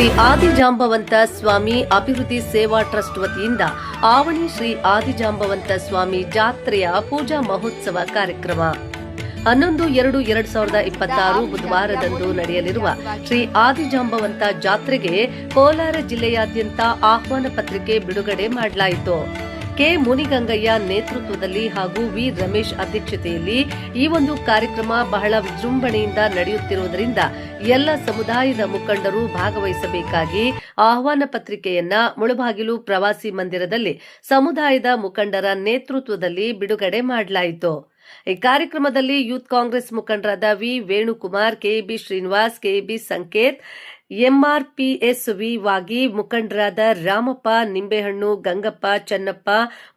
ಶ್ರೀ ಆದಿಜಾಂಬವಂತ ಸ್ವಾಮಿ ಅಭಿವೃದ್ಧಿ ಸೇವಾ ಟ್ರಸ್ಟ್ ವತಿಯಿಂದ ಆವಣಿ ಶ್ರೀ ಆದಿಜಾಂಬವಂತ ಸ್ವಾಮಿ ಜಾತ್ರೆಯ ಪೂಜಾ ಮಹೋತ್ಸವ ಕಾರ್ಯಕ್ರಮ 11-2-2026 ಬುಧವಾರದಂದು ನಡೆಯಲಿರುವ ಶ್ರೀ ಆದಿಜಾಂಬವಂತ ಜಾತ್ರೆಗೆ ಕೋಲಾರ ಜಿಲ್ಲೆಯಾದ್ಯಂತ ಆಹ್ವಾನ ಪತ್ರಿಕೆ ಬಿಡುಗಡೆ ಮಾಡಲಾಯಿತು. ಕೆ ಮುನಿಗಂಗಯ್ಯ ನೇತೃತ್ವದಲ್ಲಿ ಹಾಗೂ ವಿ ರಮೇಶ್ ಅಧ್ಯಕ್ಷತೆಯಲ್ಲಿ ಈ ಒಂದು ಕಾರ್ಯಕ್ರಮ ಬಹಳ ವಿಜೃಂಭಣೆಯಿಂದ ನಡೆಯುತ್ತಿರುವುದರಿಂದ ಎಲ್ಲ ಸಮುದಾಯದ ಮುಖಂಡರು ಭಾಗವಹಿಸಬೇಕಾಗಿ ಆಹ್ವಾನ ಪತ್ರಿಕೆಯನ್ನ ಮುಳಬಾಗಿಲು ಪ್ರವಾಸಿ ಮಂದಿರದಲ್ಲಿ ಸಮುದಾಯದ ಮುಖಂಡರ ನೇತೃತ್ವದಲ್ಲಿ ಬಿಡುಗಡೆ ಮಾಡಲಾಯಿತು. ಈ ಕಾರ್ಯಕ್ರಮದಲ್ಲಿ ಯೂತ್ ಕಾಂಗ್ರೆಸ್ ಮುಖಂಡರಾದ V Venukumar, KB Srinivas, KB Sanket, ಎಂಆರ್ಪಿಎಸ್ವಿ ವಾಗಿ ಮುಖಂಡರಾದ ರಾಮಪ್ಪ, ನಿಂಬೆಹಣ್ಣು, Gangappa, Channappa,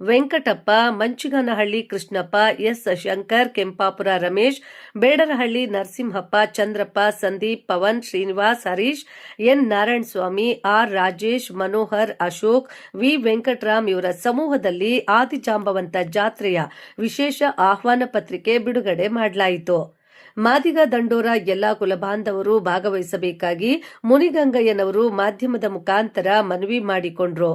Venkatappa, Manchiganahalli Krishnappa, S Shankar, Kempapura Ramesh, Bedarahalli Narasimhappa, Chandrappa, Sandeep, Pavan, Srinivas, Harish, N Narayanaswamy, R Rajesh, Manohar, Ashok, V Venkatram ಇವರ ಸಮೂಹದಲ್ಲಿ ಆದಿಜಾಂಬವಂತ ಜಾತ್ರೆಯ ವಿಶೇಷ ಆಹ್ವಾನ ಪತ್ರಿಕೆ ಬಿಡುಗಡೆ ಮಾಡಲಾಯಿತು. ಮಾದಿಗ ದಂಡೋರ ಎಲ್ಲಾ ಕುಲಬಾಂಧವರು ಭಾಗವಹಿಸಬೇಕಾಗಿ ಮುನಿಗಂಗಯ್ಯನವರು ಮಾಧ್ಯಮದ ಮುಖಾಂತರ ಮನವಿ ಮಾಡಿಕೊಂಡ್ರು.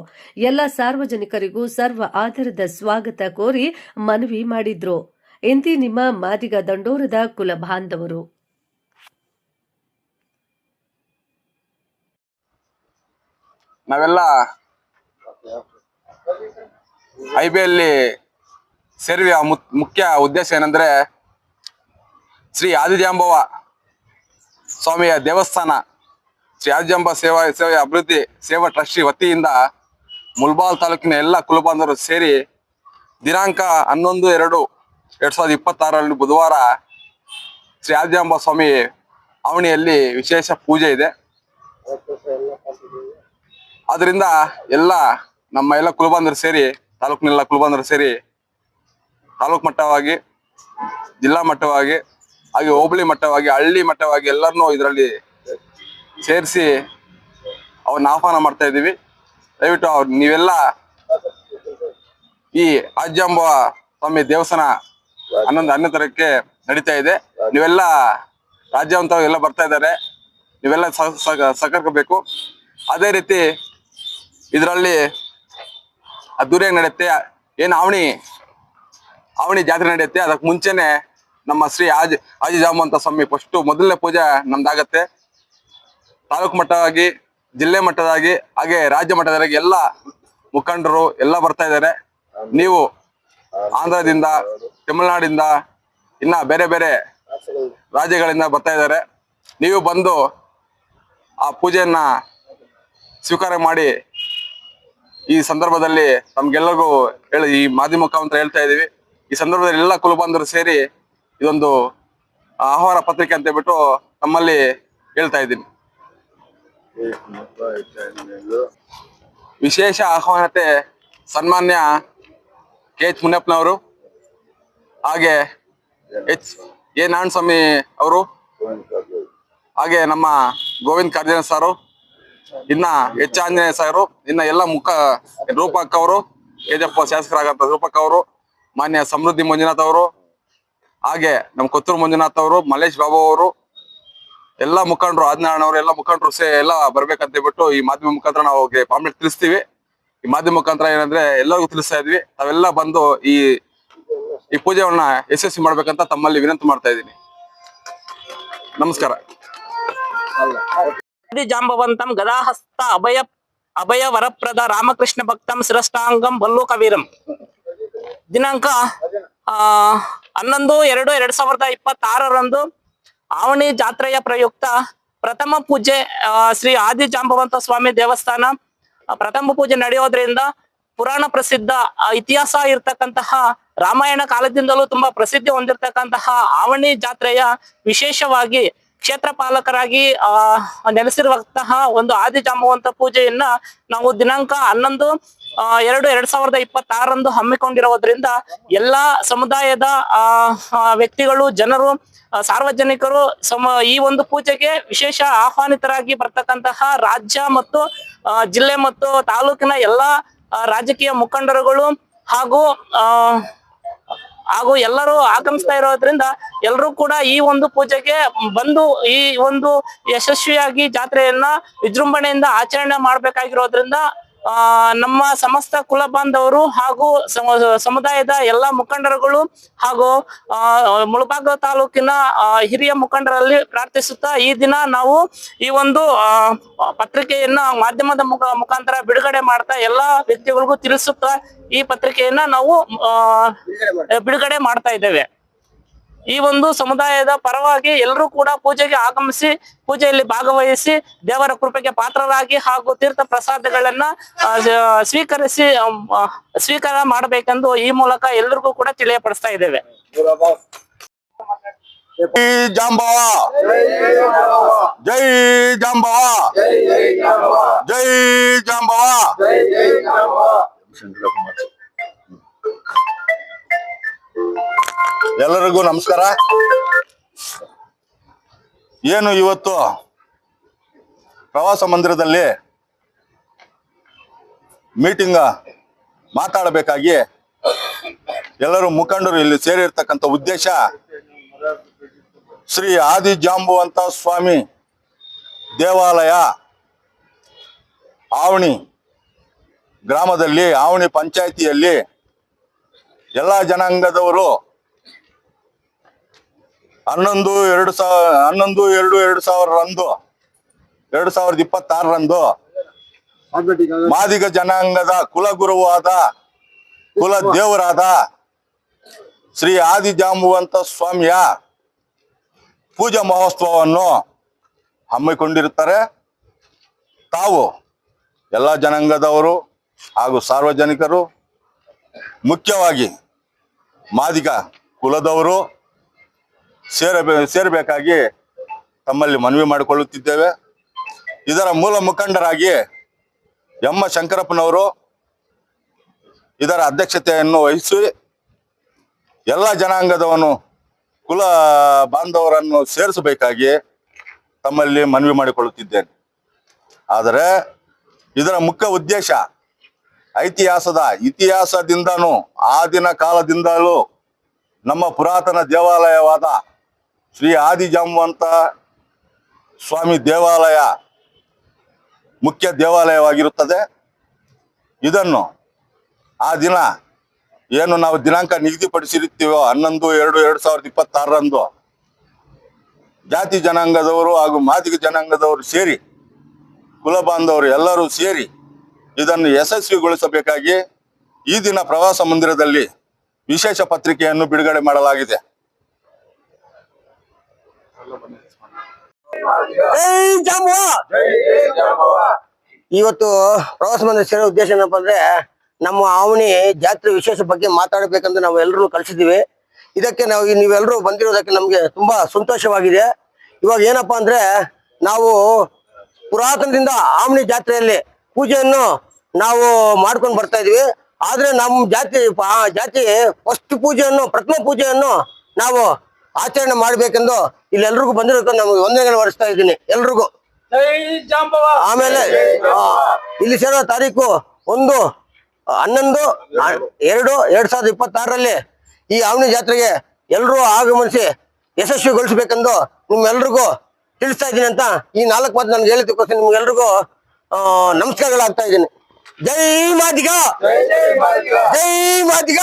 ಎಲ್ಲ ಸಾರ್ವಜನಿಕರಿಗೂ ಸರ್ವ ಆಧಾರದ ಸ್ವಾಗತ ಕೋರಿ ಮನವಿ ಮಾಡಿದ್ರು. ಇಂತಿ ನಿಮ್ಮ ಮಾದಿಗ ದಂಡೋರದ ಕುಲಬಾಂಧವರು. ನಾವೆಲ್ಲ ಐಬಿಯಲ್ಲಿ ಸೇರುವ ಮುಖ್ಯ ಉದ್ದೇಶ ಏನಂದ್ರೆ ಶ್ರೀ ಆದಿಜಾಂಬವ ಸ್ವಾಮಿಯ ದೇವಸ್ಥಾನ ಶ್ರೀ ಆದಿಜಾಂಬ ಸೇವೆ ಅಭಿವೃದ್ಧಿ ಸೇವಾ ಟ್ರಸ್ಟ್ ವತಿಯಿಂದ ಮುಳಬಾಗಿಲು ತಾಲೂಕಿನ ಎಲ್ಲ ಕುಲಬಾಂಧವರು ಸೇರಿ ದಿನಾಂಕ 11-2-2026 ಬುಧವಾರ ಶ್ರೀ ಆದಿಜಾಂಬ ಸ್ವಾಮಿ ಆವಣಿಯಲ್ಲಿ ವಿಶೇಷ ಪೂಜೆ ಇದೆ. ಆದ್ರಿಂದ ನಮ್ಮ ಎಲ್ಲ ಕುಲಬಾಂಧವರು ಸೇರಿ ತಾಲೂಕಿನೆಲ್ಲ ಕುಲಬಾಂಧವರು ಸೇರಿ ತಾಲೂಕು ಮಟ್ಟವಾಗಿ, ಜಿಲ್ಲಾ ಮಟ್ಟವಾಗಿ, ಹಾಗೆ ಹೋಬಳಿ ಮಟ್ಟವಾಗಿ, ಹಳ್ಳಿ ಮಟ್ಟವಾಗಿ ಎಲ್ಲರನ್ನೂ ಇದರಲ್ಲಿ ಸೇರಿಸಿ ಅವನ್ನ ಆಹ್ವಾನ ಮಾಡ್ತಾ ಇದ್ದೀವಿ. ದಯವಿಟ್ಟು ನೀವೆಲ್ಲ ಈ ಆದಿಜಾಂಬವ ಸ್ವಾಮಿ ದೇವಸ್ಥಾನ 11 ನಡೀತಾ ಇದೆ. ನೀವೆಲ್ಲ ರಾಜ್ಯವಂತ ಎಲ್ಲ ಬರ್ತಾ ಇದ್ದಾರೆ, ನೀವೆಲ್ಲ ಸಹಕರಿಸಬೇಕು. ಅದೇ ರೀತಿ ಇದರಲ್ಲಿ ಅದ್ದೂರಿಯಾಗಿ ನಡೆಯುತ್ತೆ. ಏನು ಆವಣಿ ಜಾತ್ರೆ ನಡೆಯುತ್ತೆ, ಅದಕ್ಕೆ ಮುಂಚೆನೆ ನಮ್ಮ ಶ್ರೀ ಆದಿಜಾಂಬವಂತ ಸ್ವಾಮಿ ಮೊದಲನೇ ಪೂಜೆ ನಮ್ದಾಗತ್ತೆ. ತಾಲೂಕು ಮಟ್ಟವಾಗಿ, ಜಿಲ್ಲೆ ಮಟ್ಟದಾಗಿ, ಹಾಗೆ ರಾಜ್ಯ ಮಟ್ಟದಾಗಿ ಎಲ್ಲ ಮುಖಂಡರು ಎಲ್ಲ ಬರ್ತಾ ಇದ್ದಾರೆ. ನೀವು ಆಂಧ್ರದಿಂದ, ತಮಿಳುನಾಡಿಂದ, ಇನ್ನ ಬೇರೆ ಬೇರೆ ರಾಜ್ಯಗಳಿಂದ ಬರ್ತಾ ಇದ್ದಾರೆ. ನೀವು ಬಂದು ಆ ಪೂಜೆಯನ್ನ ಸ್ವೀಕಾರ ಮಾಡಿ ಈ ಸಂದರ್ಭದಲ್ಲಿ ನಮ್ಗೆಲ್ಲರಿಗೂ ಈ ಮಾಧ್ಯಮ ಮುಖಾಂತರ ಹೇಳ್ತಾ ಇದೀವಿ. ಈ ಸಂದರ್ಭದಲ್ಲಿ ಎಲ್ಲ ಕುಲಬಾಂಧವರು ಸೇರಿ ಇದೊಂದು ಆಹ್ವಾನ ಪತ್ರಿಕೆ ಅಂತ ಹೇಳ್ಬಿಟ್ಟು ನಮ್ಮಲ್ಲಿ ಹೇಳ್ತಾ ಇದ್ದೀನಿ. ವಿಶೇಷ ಆಹ್ವಾನತೆ ಸನ್ಮಾನ್ಯ ಕೆ.ಎಚ್. ಮುನಿಯಪ್ಪನವರು, ಹಾಗೆ ಎ. ನಾರಾಯಣಸ್ವಾಮಿ ಅವರು, ಹಾಗೆ ನಮ್ಮ ಗೋವಿಂದ ಕಾರಜೋಳ ಸಾರು, ಇನ್ನ ಎಚ್. ಆಂಜನೇಯ ಸಾರು, ಇನ್ನ ಎಲ್ಲ ರೂಪಕ್ ಅವರು, ಕೆಜಪ್ಪ ಶಾಸಕರಾಗಂತ ರೂಪಕ್ ಅವರು, ಮಾನ್ಯ ಸಮೃದ್ಧಿ ಮಂಜುನಾಥ್ ಅವರು, ಹಾಗೆ ನಮ್ಮ ಕೊತ್ತೂರು ಮಂಜುನಾಥ್ ಅವರು, ಮಲ್ಲೇಶ್ ಬಾಬು ಅವರು, ಎಲ್ಲ ಮುಖಂಡರು, ಆದಿನಾರಾಯಣ ಅವರು, ಎಲ್ಲ ಮುಖಂಡರು ಎಲ್ಲ ಬರ್ಬೇಕಂತ ಹೇಳ್ಬಿಟ್ಟು ಈ ಮಾಧ್ಯಮ ಮುಖಾಂತರ ನಾವು ಪಾಂಪ್ಲೆಟ್ ತಿಳಿಸ್ತೀವಿ. ಈ ಮಾಧ್ಯಮ ಮುಖಾಂತರ ಏನಂದ್ರೆ ಎಲ್ಲರಿಗೂ ತಿಳಿಸ್ತಾ ಇದ್ವಿ. ತಾವೆಲ್ಲ ಬಂದು ಈ ಪೂಜೆಯನ್ನ ಯಶಸ್ವಿ ಮಾಡ್ಬೇಕಂತ ತಮ್ಮಲ್ಲಿ ವಿನಂತಿ ಮಾಡ್ತಾ ಇದ್ದೀನಿ. ನಮಸ್ಕಾರ. ಆದಿಜಾಂಬವಂತಂ ಗದಾಹಸ್ತ ಅಭಯ ವರಪ್ರದ ರಾಮಕೃಷ್ಣ ಭಕ್ತಂ ಶಿರಷ್ಟಾಂಗಂ ಭಲ್ಲೂಕವೀರಂ. ದಿನಾಂಕ 11-2-2026 ಆವಣಿ ಜಾತ್ರೆಯ ಪ್ರಯುಕ್ತ ಪ್ರಥಮ ಪೂಜೆ ಶ್ರೀ ಆದಿಜಾಂಬವಂತ ಸ್ವಾಮಿ ದೇವಸ್ಥಾನ ಪ್ರಥಮ ಪೂಜೆ ನಡೆಯೋದ್ರಿಂದ ಪುರಾಣ ಪ್ರಸಿದ್ಧ ಇತಿಹಾಸ ಇರ್ತಕ್ಕಂತಹ ರಾಮಾಯಣ ಕಾಲದಿಂದಲೂ ತುಂಬಾ ಪ್ರಸಿದ್ಧಿ ಹೊಂದಿರತಕ್ಕಂತಹ ಆವಣಿ ಜಾತ್ರೆಯ ವಿಶೇಷವಾಗಿ ಕ್ಷೇತ್ರ ಪಾಲಕರಾಗಿ ನೆಲೆಸಿರುವಂತಹ ಒಂದು ಆದಿಜಾಂಬವಂತ ಪೂಜೆಯನ್ನ ನಾವು ದಿನಾಂಕ 11-2-2026 ಹಮ್ಮಿಕೊಂಡಿರೋದ್ರಿಂದ ಎಲ್ಲಾ ಸಮುದಾಯದ ವ್ಯಕ್ತಿಗಳು, ಜನರು, ಸಾರ್ವಜನಿಕರು ಈ ಒಂದು ಪೂಜೆಗೆ ವಿಶೇಷ ಆಹ್ವಾನಿತರಾಗಿ ಬರ್ತಕ್ಕಂತಹ ರಾಜ್ಯ ಮತ್ತು ಜಿಲ್ಲೆ ಮತ್ತು ತಾಲೂಕಿನ ಎಲ್ಲಾ ರಾಜಕೀಯ ಮುಖಂಡರುಗಳು ಹಾಗೂ ಹಾಗೂ ಎಲ್ಲರೂ ಆಗಮಿಸ್ತಾ ಇರೋದ್ರಿಂದ ಎಲ್ಲರೂ ಕೂಡ ಈ ಒಂದು ಪೂಜೆಗೆ ಬಂದು ಈ ಒಂದು ಯಶಸ್ವಿಯಾಗಿ ಜಾತ್ರೆಯನ್ನ ವಿಜೃಂಭಣೆಯಿಂದ ಆಚರಣೆ ಮಾಡ್ಬೇಕಾಗಿರೋದ್ರಿಂದ ನಮ್ಮ ಸಮಸ್ತ ಕುಲ ಬಾಂಧವರು ಹಾಗೂ ಸಮುದಾಯದ ಎಲ್ಲಾ ಮುಖಂಡರುಗಳು ಹಾಗೂ ಮುಳಬಾಗಿಲು ತಾಲೂಕಿನ ಹಿರಿಯ ಮುಖಂಡರಲ್ಲಿ ಪ್ರಾರ್ಥಿಸುತ್ತಾ ಈ ದಿನ ನಾವು ಈ ಒಂದು ಪತ್ರಿಕೆಯನ್ನ ಮಾಧ್ಯಮದ ಮುಖಾಂತರ ಬಿಡುಗಡೆ ಮಾಡ್ತಾ ಎಲ್ಲಾ ವ್ಯಕ್ತಿಗಳಿಗೂ ತಿಳಿಸುತ್ತಾ ಈ ಪತ್ರಿಕೆಯನ್ನ ನಾವು ಬಿಡುಗಡೆ ಮಾಡ್ತಾ ಇದ್ದೇವೆ. ಈ ಒಂದು ಸಮುದಾಯದ ಪರವಾಗಿ ಎಲ್ಲರೂ ಕೂಡ ಪೂಜೆಗೆ ಆಗಮಿಸಿ ಪೂಜೆಯಲ್ಲಿ ಭಾಗವಹಿಸಿ ದೇವರ ಕೃಪೆಗೆ ಪಾತ್ರರಾಗಿ ಹಾಗೂ ತೀರ್ಥ ಪ್ರಸಾದಗಳನ್ನ ಸ್ವೀಕಾರ ಮಾಡಬೇಕೆಂದು ಈ ಮೂಲಕ ಎಲ್ಲರಿಗೂ ಕೂಡ ತಿಳಿಯಪಡಿಸ್ತಾ ಇದ್ದೇವೆ. ಜೈ ಜಾಂಬವ, ಜೈ ಜಾಂಬವ, ಜೈ ಜಾಂಬವ. ಎಲ್ಲರಿಗೂ ನಮಸ್ಕಾರ. ಏನು ಇವತ್ತು ಪ್ರವಾಸ ಮಂದಿರದಲ್ಲಿ ಮೀಟಿಂಗ್ ಮಾತಾಡಬೇಕಾಗಿ ಎಲ್ಲರೂ ಮುಖಂಡರು ಇಲ್ಲಿ ಸೇರಿರ್ತಕ್ಕಂಥ ಉದ್ದೇಶ ಶ್ರೀ ಆದಿ ಜಾಂಬವಂತ ಸ್ವಾಮಿ ದೇವಾಲಯ ಆವಣಿ ಗ್ರಾಮದಲ್ಲಿ, ಆವಣಿ ಪಂಚಾಯಿತಿಯಲ್ಲಿ ಎಲ್ಲ ಜನಾಂಗದವರು 11/2/2026ರಂದು ಮಾದಿಗ ಜನಾಂಗದ ಕುಲಗುರುವಾದ ಕುಲ ದೇವರಾದ ಶ್ರೀ ಆದಿ ಜಾಂಬವಂತ ಸ್ವಾಮಿಯ ಪೂಜಾ ಮಹೋತ್ಸವವನ್ನು ಹಮ್ಮಿಕೊಂಡಿರುತ್ತಾರೆ. ತಾವು ಎಲ್ಲ ಜನಾಂಗದವರು ಹಾಗೂ ಸಾರ್ವಜನಿಕರು, ಮುಖ್ಯವಾಗಿ ಮಾದಿಗ ಕುಲದವರು ಸೇರಬೇಕಾಗಿ ತಮ್ಮಲ್ಲಿ ಮನವಿ ಮಾಡಿಕೊಳ್ಳುತ್ತಿದ್ದೇವೆ. ಇದರ ಮೂಲ ಮುಖಂಡರಾಗಿ ಎಮ್ಮ ಶಂಕರಪ್ಪನವರು ಇದರ ಅಧ್ಯಕ್ಷತೆಯನ್ನು ವಹಿಸಿ ಎಲ್ಲ ಜನಾಂಗದವನು ಕುಲ ಬಾಂಧವರನ್ನು ಸೇರಿಸಬೇಕಾಗಿ ತಮ್ಮಲ್ಲಿ ಮನವಿ ಮಾಡಿಕೊಳ್ಳುತ್ತಿದ್ದೇನೆ. ಆದರೆ ಇದರ ಮುಖ್ಯ ಉದ್ದೇಶ ಇತಿಹಾಸದಿಂದನೂ ಆದಿನ ಕಾಲದಿಂದಲೂ ನಮ್ಮ ಪುರಾತನ ದೇವಾಲಯವಾದ ಶ್ರೀ ಆದಿ ಜಾಂಬವಂತ ಸ್ವಾಮಿ ದೇವಾಲಯ ಮುಖ್ಯ ದೇವಾಲಯವಾಗಿರುತ್ತದೆ. ಇದನ್ನು ಆ ದಿನ ಏನು ನಾವು ದಿನಾಂಕ ನಿಗದಿಪಡಿಸಿರುತ್ತೀವೋ 11/2/2026ರಂದು ಜಾತಿ ಜನಾಂಗದವರು ಹಾಗೂ ಮಾದಿಗ ಜನಾಂಗದವರು ಸೇರಿ, ಕುಲ ಬಾಂಧವರು ಎಲ್ಲರೂ ಸೇರಿ ಇದನ್ನು ಯಶಸ್ವಿಗೊಳಿಸಬೇಕಾಗಿ ಈ ದಿನ ಪ್ರವಾಸ ಮಂದಿರದಲ್ಲಿ ವಿಶೇಷ ಪತ್ರಿಕೆಯನ್ನು ಬಿಡುಗಡೆ ಮಾಡಲಾಗಿದೆ. ಇವತ್ತು ಪ್ರವಾಸ ಮಂದಿರ ಸೇರೋ ಉದ್ದೇಶ ಏನಪ್ಪಾ ಅಂದ್ರೆ, ನಮ್ಮ ಆವಣಿ ಜಾತ್ರೆ ವಿಶೇಷ ಬಗ್ಗೆ ಮಾತಾಡಬೇಕಂತ ನಾವು ಎಲ್ಲರೂ ಕಳಿಸಿದ್ದೀವಿ. ಇದಕ್ಕೆ ನೀವೆಲ್ಲರೂ ಬಂದಿರೋದಕ್ಕೆ ನಮ್ಗೆ ತುಂಬಾ ಸಂತೋಷವಾಗಿದೆ. ಇವಾಗ ಏನಪ್ಪಾ ಅಂದ್ರೆ, ನಾವು ಪುರಾತನದಿಂದ ಆವಣಿ ಜಾತ್ರೆಯಲ್ಲಿ ಪೂಜೆಯನ್ನು ನಾವು ಮಾಡ್ಕೊಂಡು ಬರ್ತಾ ಇದೀವಿ. ಆದ್ರೆ ನಮ್ಮ ಜಾತಿ ಫಸ್ಟ್ ಪೂಜೆಯನ್ನು, ಪ್ರಥಮ ಪೂಜೆಯನ್ನು ನಾವು ಆಚರಣೆ ಮಾಡ್ಬೇಕೆಂದು ಇಲ್ಲೆಲ್ರಿಗೂ ಬಂದಿರೋಕೆ ನಮ್ಗೆ ವಂದನೆಗಳು ಹೊರಡಿಸ್ತಾ ಇದ್ದೀನಿ ಎಲ್ರಿಗೂ. ಆಮೇಲೆ ಇಲ್ಲಿ ಸೇರೋ ತಾರೀಕು 1/11/2/2026ರಲ್ಲಿ ಈ ಆವಣಿ ಜಾತ್ರೆಗೆ ಎಲ್ಲರೂ ಆಗಮಿಸಿ ಯಶಸ್ವಿಗೊಳಿಸ್ಬೇಕೆಂದು ನಿಮ್ಮೆಲ್ರಿಗೂ ತಿಳಿಸ್ತಾ ಇದ್ದೀನಿ ಅಂತ ಈ 4 ಮಾತು ನಾನು ಹೇಳಿದ್ದಕ್ಕೋಸ್ಕರ ನಿಮ್ಗೆಲ್ರಿಗೂ ನಮಸ್ಕಾರಗಳಾಗ್ತಾ ಇದ್ದೀನಿ. ಜೈ ಮಾದಿಗ, ಜೈ ಮಾದಿಗ.